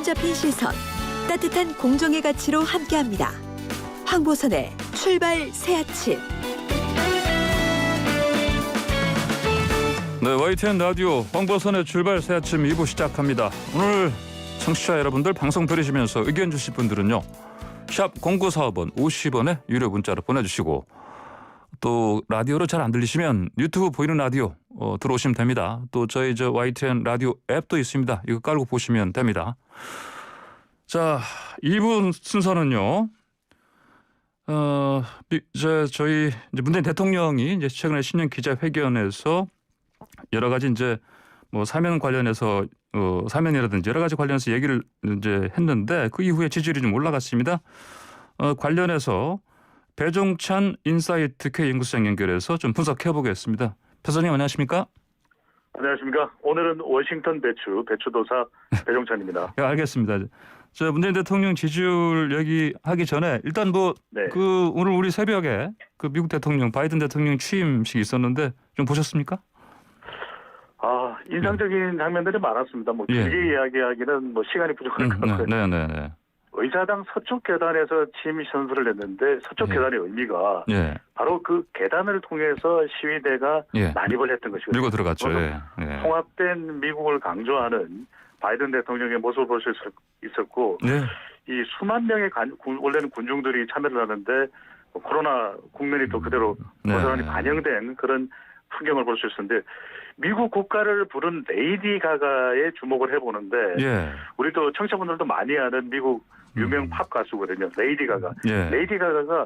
사로잡힌 시선, 따뜻한 공정의 가치로 함께합니다. 황보선의 출발 새 아침. 네, YTN 라디오 황보선의 출발 새 아침 2부 시작합니다. 오늘 청취자 여러분들 방송 들으시면서 의견 주실 분들은요. 샵 0945번 50원에 유료 문자로 보내주시고 또 라디오로 잘 안 들리시면 유튜브 보이는 라디오 들어오시면 됩니다. 또 저희 YTN 라디오 앱도 있습니다. 이거 깔고 보시면 됩니다. 자, 2부 순서는요. 저희 문재인 대통령이 이제 최근에 신년 기자회견에서 여러 가지 이제 뭐 사면 관련해서 사면이라든지 여러 가지 관련해서 얘기를 이제 했는데 그 이후에 지지율이 좀 올라갔습니다. 관련해서 배종찬 인사이트 K 연구소장 연결해서 좀 분석해 보겠습니다. 표사님 안녕하십니까? 안녕하십니까. 오늘은 워싱턴 배추도사 배종찬입니다. 네, 알겠습니다. 저 문재인 대통령 지지율 얘기하기 전에 일단 네. 오늘 우리 새벽에 그 미국 대통령 바이든 대통령 취임식이 있었는데 좀 보셨습니까? 인상적인 장면들이 많았습니다. 뭐 길게 이야기하기는 뭐 시간이 부족할 것 같고요. 네. 의사당 서쪽 계단에서 취임 선서를 했는데 서쪽 계단의 의미가 바로 그 계단을 통해서 시위대가 난입을 했던 것이거든요. 밀고 들어갔죠. 통합된 미국을 강조하는 바이든 대통령의 모습을 볼 수 있었고 이 수만 명의 원래는 군중들이 참여를 하는데 코로나 국면이 또 그대로 고스란히 반영된 그런 풍경을 볼 수 있었는데 미국 국가를 부른 레이디 가가에 주목을 해보는데 우리도 청취자분들도 많이 아는 미국 유명 팝 가수거든요. 레이디 가가. 레이디 가가가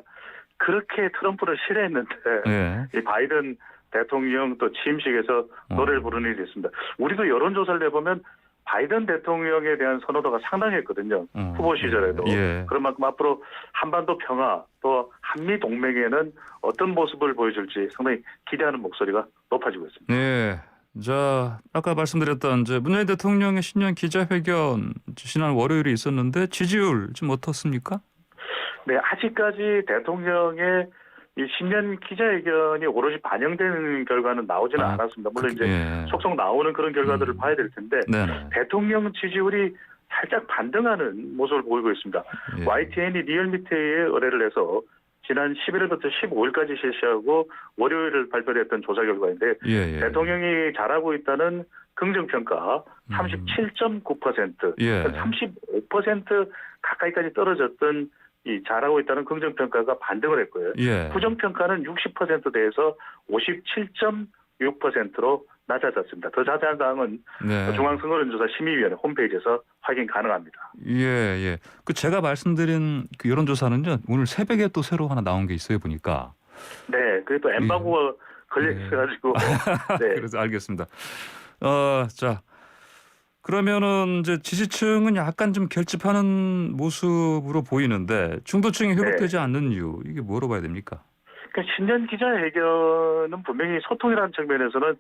그렇게 트럼프를 싫어했는데 이 바이든 대통령 또 취임식에서 노래를 부르는 일이 있습니다. 우리도 여론조사를 해보면 바이든 대통령에 대한 선호도가 상당했거든요. 후보 시절에도. 그런 만큼 앞으로 한반도 평화 또 한미 동맹에는 어떤 모습을 보여줄지 상당히 기대하는 목소리가 높아지고 있습니다. 네. 자, 아까 말씀드렸던 문재인 대통령의 신년 기자회견 지난 월요일에 있었는데 지지율 좀 어떻습니까? 네, 아직까지 대통령의 이 신년 기자회견이 오롯이 반영되는 결과는 나오지는 않았습니다. 물론 이제 속속 나오는 그런 결과들을 봐야 될 텐데 대통령 지지율이 살짝 반등하는 모습을 보이고 있습니다. YTN이 리얼미터에 의뢰를 해서 지난 11일부터 15일까지 실시하고 월요일을 발표했던 조사 결과인데 대통령이 잘하고 있다는 긍정평가 37.9%, 35% 가까이까지 떨어졌던 이 잘하고 있다는 긍정평가가 반등을 했고요. 부정평가는 60%대에서 57.6%로 낮아졌습니다. 더 자세한 사항은 중앙선거론조사 심의위원회 홈페이지에서 확인 가능합니다. 그 제가 말씀드린 그 여론조사는요. 오늘 새벽에 또 새로 하나 나온 게 있어요 보니까. 네, 그게 또 엠바고가 걸려 있어가지고. 그래서 알겠습니다. 자. 그러면은 이제 지지층은 약간 좀 결집하는 모습으로 보이는데 중도층이 회복되지 않는 이유 이게 뭐로 봐야 됩니까? 그러니까 신년 기자회견은 분명히 소통이라는 측면에서는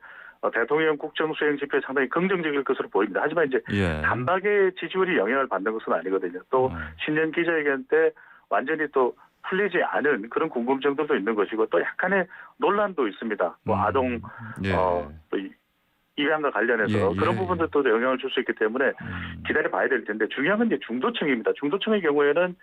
대통령 국정 수행 집회에 상당히 긍정적일 것으로 보입니다. 하지만 이제 단박에 지지율이 영향을 받는 것은 아니거든요. 또 신년 기자회견 때 완전히 또 풀리지 않은 그런 궁금증들도 있는 것이고 또 약간의 논란도 있습니다. 뭐 아동 또 입양과 관련해서 그런 부분들도 영향을 줄 수 있기 때문에 기다려봐야 될 텐데 중요한 건 이제 중도층입니다. 중도층의 경우에는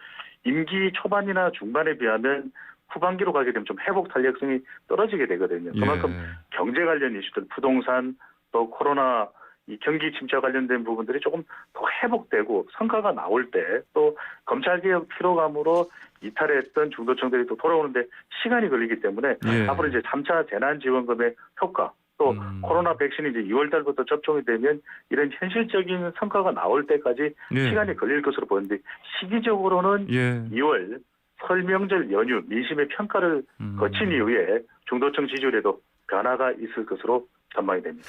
임기 초반이나 중반에 비하면 후반기로 가게 되면 좀 회복 탄력성이 떨어지게 되거든요. 그만큼 경제 관련 이슈들, 부동산 또 코로나 이 경기 침체 관련된 부분들이 조금 더 회복되고 성과가 나올 때 또 검찰개혁 피로감으로 이탈했던 중도층들이 또 돌아오는데 시간이 걸리기 때문에 앞으로 이제 3차 재난지원금의 효과 또 코로나 백신이 이제 2월 달부터 접종이 되면 이런 현실적인 성과가 나올 때까지 시간이 걸릴 것으로 보이는데 시기적으로는 2월 설 명절 연휴 민심의 평가를 거친 이후에 중도층 지지율에도 변화가 있을 것으로 전망이 됩니다.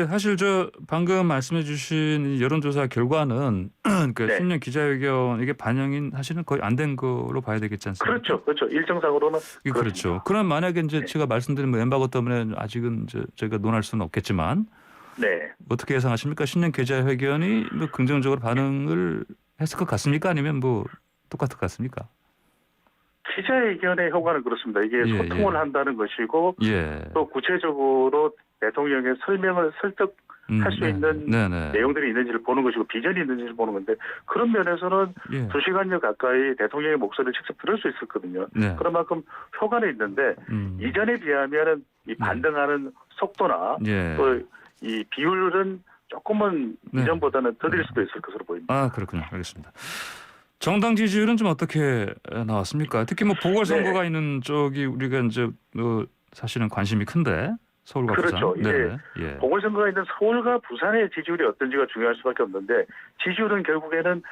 사실 방금 말씀해 주신 여론조사 결과는 그 신년 기자회견 이게 반영이 사실은 거의 안 된 걸로 봐야 되겠지 않습니까? 그렇죠. 일정상으로는 그렇죠. 그럼 만약에 이제 제가 말씀드린 엠바고 때문에 아직은 저희가 논할 수는 없겠지만 어떻게 예상하십니까? 신년 기자회견이 긍정적으로 반응을 했을 것 같습니까? 아니면 똑같을 것 같습니까? 기자회견의 효과는 그렇습니다. 이게 소통을 한다는 것이고 또 구체적으로 대통령의 설명을 설득 할 수 있는 네네. 내용들이 있는지를 보는 것이고 비전이 있는지를 보는 건데 그런 면에서는 예. 2시간여 가까이 대통령의 목소리를 직접 들을 수 있었거든요. 네. 그런 만큼 효과는 있는데 이전에 비하면은 이 반등하는 속도나 예. 또 이 비율은 조금은 네. 이전보다는 더딜 수도 있을 것으로 보입니다. 아 그렇군요. 알겠습니다. 정당 지지율은 좀 어떻게 나왔습니까? 특히 뭐 보궐선거가 있는 쪽이 우리가 이제 사실은 관심이 큰데 서울과 그렇죠. 부산. 이제 예. 보궐선거가 있는 서울과 부산의 지지율이 어떤지가 중요할 수밖에 없는데 지지율은 결국에는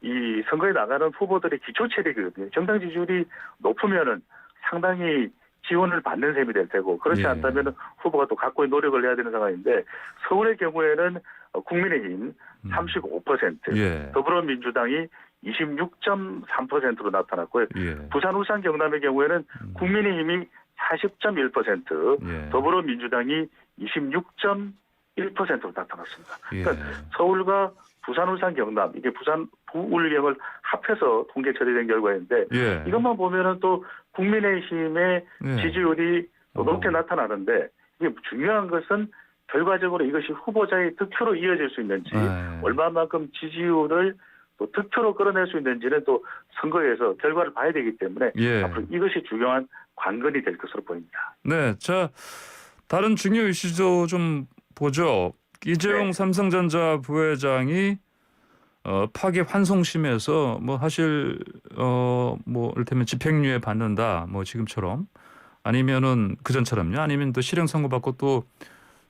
이 선거에 나가는 후보들의 기초 체력이거든요. 정당 지지율이 높으면은 상당히 지원을 받는 셈이 될 테고 그렇지 예. 않다면 후보가 또 각고의 노력을 해야 되는 상황인데 서울의 경우에는 국민의힘 35%, 예. 더불어민주당이 26.3%로 나타났고요. 예. 부산, 울산, 경남의 경우에는 국민의힘이 40.1%, 예. 더불어민주당이 26.1%로 나타났습니다. 예. 그러니까 서울과 부산, 울산, 경남 이게 부산, 부울경을 합해서 통계 처리된 결과인데 예. 이것만 보면은 또 국민의힘의 예. 지지율이 또 높게 나타나는데 이게 중요한 것은 결과적으로 이것이 후보자의 득표로 이어질 수 있는지 예. 얼마만큼 지지율을 또 득표로 끌어낼 수 있는지는 또 선거에서 결과를 봐야 되기 때문에 예. 앞으로 이것이 중요한 관건이 될 것으로 보입니다. 네, 자 다른 중요 이슈도 좀 보죠. 이재용 네. 삼성전자 부회장이 파기 환송심에서 뭐 사실 뭐 이를테면 집행유예 받는다 뭐 지금처럼 아니면은 그전처럼요 아니면 또 실형 선고 받고 또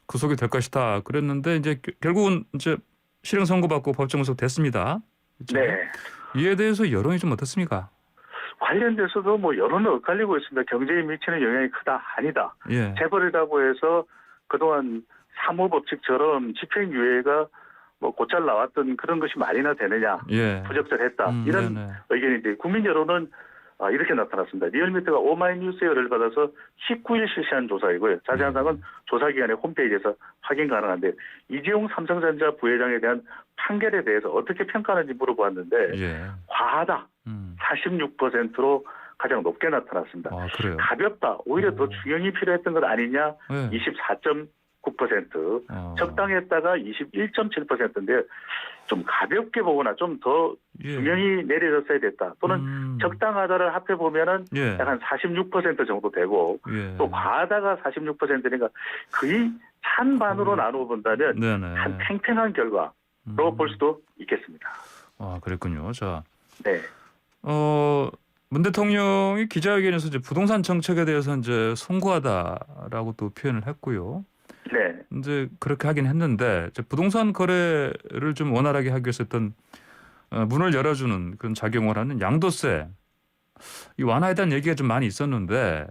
구속이 될 것이다 그랬는데 이제 결국은 이제 실형 선고 받고 법정 구속됐습니다. 그렇죠? 네. 이에 대해서 여론이 좀 어떻습니까? 관련돼서도 뭐 여론은 엇갈리고 있습니다. 경제에 미치는 영향이 크다 아니다. 예. 재벌이라고 해서 그동안 사모법칙처럼 집행유예가 뭐 곧잘 나왔던 그런 것이 말이나 되느냐. 예. 부적절했다. 이런 네네. 의견이 이제 국민 여론은 이렇게 나타났습니다. 리얼미터가 오마이뉴스에 의뢰를 받아서 19일 실시한 조사이고요. 자세한 사항은 조사기관의 홈페이지에서 확인 가능한데 이재용 삼성전자 부회장에 대한 판결에 대해서 어떻게 평가하는지 물어보았는데 예. 과하다. 46%로 가장 높게 나타났습니다. 아 그래요. 가볍다. 오히려 더 중형이 필요했던 것 아니냐. 예. 24.9%. 적당했다가 21.7%인데 좀 가볍게 보거나 좀 더 예. 중형이 내려졌어야 됐다. 또는 적당하다를 합해 보면은 예. 약간 46% 정도 되고 예. 또 과하다가 46%니까 거의 찬반으로 나누어 본다면 네네. 한 팽팽한 결과로 볼 수도 있겠습니다. 아 그랬군요. 자, 네. 문 대통령이 기자회견에서 이제 부동산 정책에 대해서 이제 송구하다라고 또 표현을 했고요. 네. 이제 그렇게 하긴 했는데 이제 부동산 거래를 좀 원활하게 하기 위해서 어떤 문을 열어주는 그런 작용을 하는 양도세 이 완화에 대한 얘기가 좀 많이 있었는데,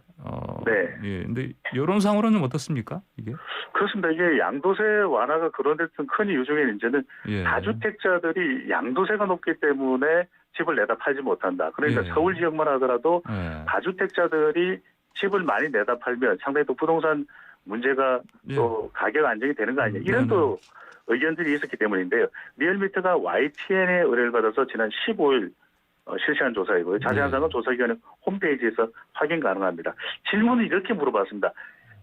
네. 예, 근데 여론상으로는 좀 어떻습니까 이게? 그렇습니다. 이게 양도세 완화가 거론됐던 큰 이유 중에 이제는 예. 다주택자들이 양도세가 높기 때문에 집을 내다 팔지 못한다. 그러니까 예. 서울 지역만 하더라도 예. 다주택자들이 집을 많이 내다 팔면 상당히 또 부동산 문제가 예. 또 가격 안정이 되는 거 아니냐. 이런 또 의견들이 있었기 때문인데요. 리얼미터가 YTN의 의뢰를 받아서 지난 15일 실시한 조사이고요. 자세한 사항은 조사기관의 홈페이지에서 확인 가능합니다. 질문을 이렇게 물어봤습니다.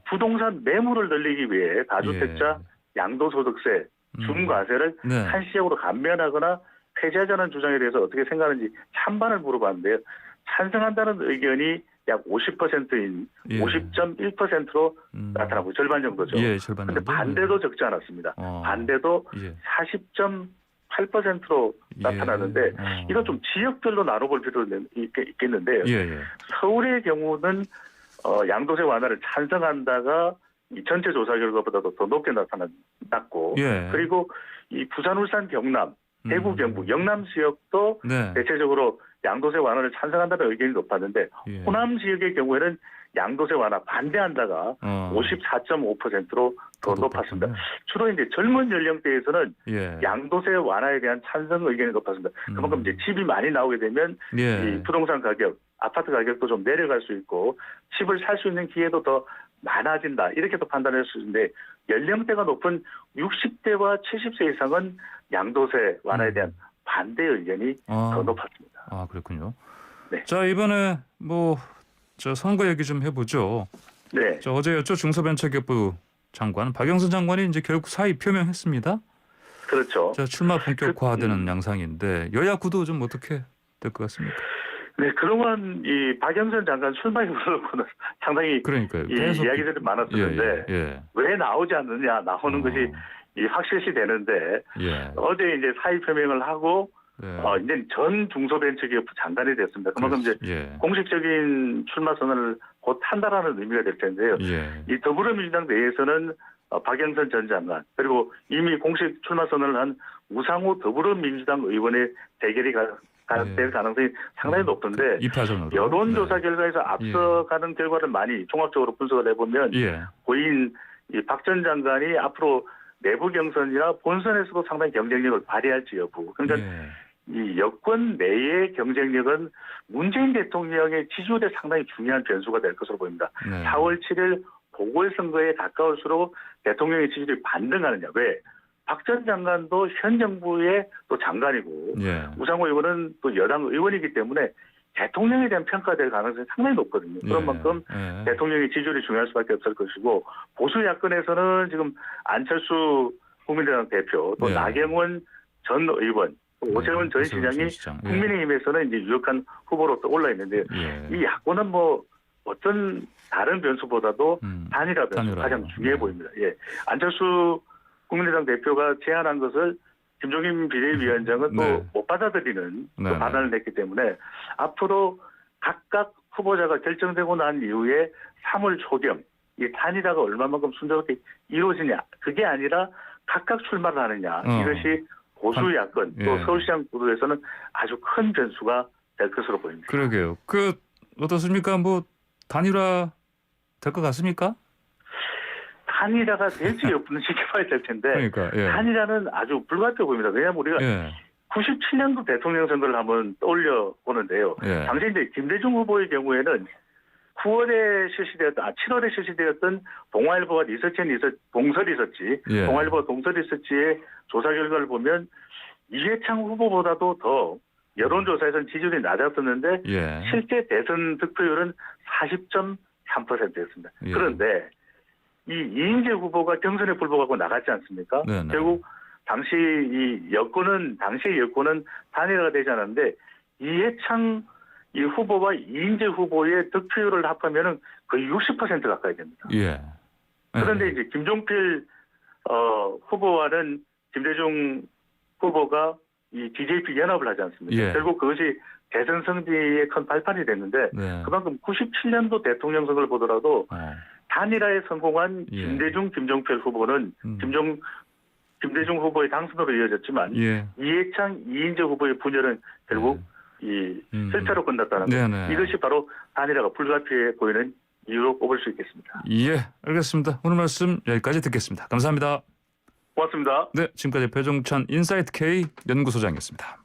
부동산 매물을 늘리기 위해 다주택자 양도소득세, 중과세를 네. 한시적으로 감면하거나 폐지하자는 주장에 대해서 어떻게 생각하는지 찬반을 물어봤는데요. 찬성한다는 의견이 약 50%인 예. 50.1%로 나타나고 절반 정도죠. 예, 절반 그런데 정도. 반대도 적지 않았습니다. 반대도 예. 40.8%로 나타나는데 이건 좀 지역별로 나눠볼 필요가 있겠는데요. 예, 예. 서울의 경우는 양도세 완화를 찬성한다가 이 전체 조사 결과보다도 더 높게 나타났고 예. 그리고 이 부산, 울산, 경남, 대구, 경북, 영남 지역도 네. 대체적으로 양도세 완화를 찬성한다는 의견이 높았는데 예. 호남 지역의 경우에는 양도세 완화 반대한다가 54.5%로 더 높았습니다. 주로 이제 젊은 연령대에서는 예. 양도세 완화에 대한 찬성 의견이 높았습니다. 그만큼 이제 집이 많이 나오게 되면 예. 이 부동산 가격, 아파트 가격도 좀 내려갈 수 있고 집을 살 수 있는 기회도 더 많아진다. 이렇게도 판단할 수 있는데 연령대가 높은 60대와 70세 이상은 양도세 완화에 대한 반대 의견이 더 높았습니다. 아 그렇군요. 네. 자 이번에 뭐 저 선거 얘기 좀 해보죠. 네. 저 어제였죠 중소벤처기업부 장관, 박영선 장관이 이제 결국 사의 표명했습니다. 그렇죠. 자, 출마 본격화되는 양상인데 여야 구도 좀 어떻게 될 것 같습니까? 네, 그동안 이 박영선 장관 출마 이후로는 상당히 그러니까요. 이 이야기들이 많았었는데 왜 나오지 않느냐, 나오는 것이 이 확실시 되는데 어제 이제 사의 표명을 하고 이제 전 중소벤처기업부 장관이 됐습니다. 그만큼 이제 공식적인 출마 선언을 곧 한다라는 의미가 될 텐데요. 이 더불어민주당 내에서는 박영선 전 장관 그리고 이미 공식 출마 선언을 한 우상호 더불어민주당 의원의 대결이 될 가능성이 상당히 높은데 여론조사 결과에서 앞서가는 결과를 많이 종합적으로 분석을 해보면 고인 박 전 장관이 앞으로 내부 경선이나 본선에서도 상당히 경쟁력을 발휘할지 여부. 그러니까 이 여권 내의 경쟁력은 문재인 대통령의 지지율에 상당히 중요한 변수가 될 것으로 보입니다. 4월 7일 보궐선거에 가까울수록 대통령의 지지율이 반등하느냐. 왜? 박 전 장관도 현 정부의 또 장관이고 우상호 의원은 또 여당 의원이기 때문에 대통령에 대한 평가가 될 가능성이 상당히 높거든요. 그런 만큼 대통령의 지지율이 중요할 수밖에 없을 것이고 보수 야권에서는 지금 안철수 국민의당 대표 또 나경원 전 의원 또 오세훈 전 시장이 국민의힘에서는 이제 유력한 후보로 또 올라 있는데 이 야권은 뭐 어떤 다른 변수보다도 단일화 변수가 가장 중요해 보입니다. 안철수 국민의당 대표가 제안한 것을 김종인 비대위원장은 또 못 받아들이는 또 반환을 냈기 때문에 앞으로 각각 후보자가 결정되고 난 이후에 3월 초경 이 단일화가 얼마만큼 순조롭게 이루어지냐 그게 아니라 각각 출마를 하느냐 이것이 보수 야권 또 서울시장 구도에서는 아주 큰 변수가 될 것으로 보입니다. 그러게요. 어떻습니까? 뭐 단일화 될 것 같습니까? 단일화가 될지 여부는 지켜봐야 될 텐데 단일화는 아주 불가피해 보입니다. 왜냐하면 우리가 97년도 대통령 선거를 한번 떠올려 보는데요. 당시 이제 김대중 후보의 경우에는 7월에 실시되었던 동아일보와 동설 리서치, 동아일보와 동설 리서치의 조사 결과를 보면 이회창 후보보다도 더 여론조사에서는 지지율이 낮았었는데 실제 대선 득표율은 40.3%였습니다. 그런데 이 이인재 후보가 경선에 불복하고 나갔지 않습니까? 결국 당시의 여권은 단일화가 되지 않았는데 이해창 이 후보와 이인재 후보의 득표율을 합하면은 거의 60% 가까이 됩니다. 그런데 이제 김종필 후보와는 김대중 후보가 이 DJP 연합을 하지 않습니까? 결국 그것이 대선 승리의 큰 발판이 됐는데 그만큼 97년도 대통령 선거를 보더라도 단일화에 성공한 김대중, 김종필 후보는 김대중 후보의 당선으로 이어졌지만 이해창, 이인재 후보의 분열은 결국 이 실패로 끝났다는 것. 이것이 바로 단일화가 불가피해 보이는 이유로 꼽을 수 있겠습니다. 알겠습니다. 오늘 말씀 여기까지 듣겠습니다. 감사합니다. 고맙습니다. 네, 지금까지 배종찬 인사이트 K 연구소장이었습니다.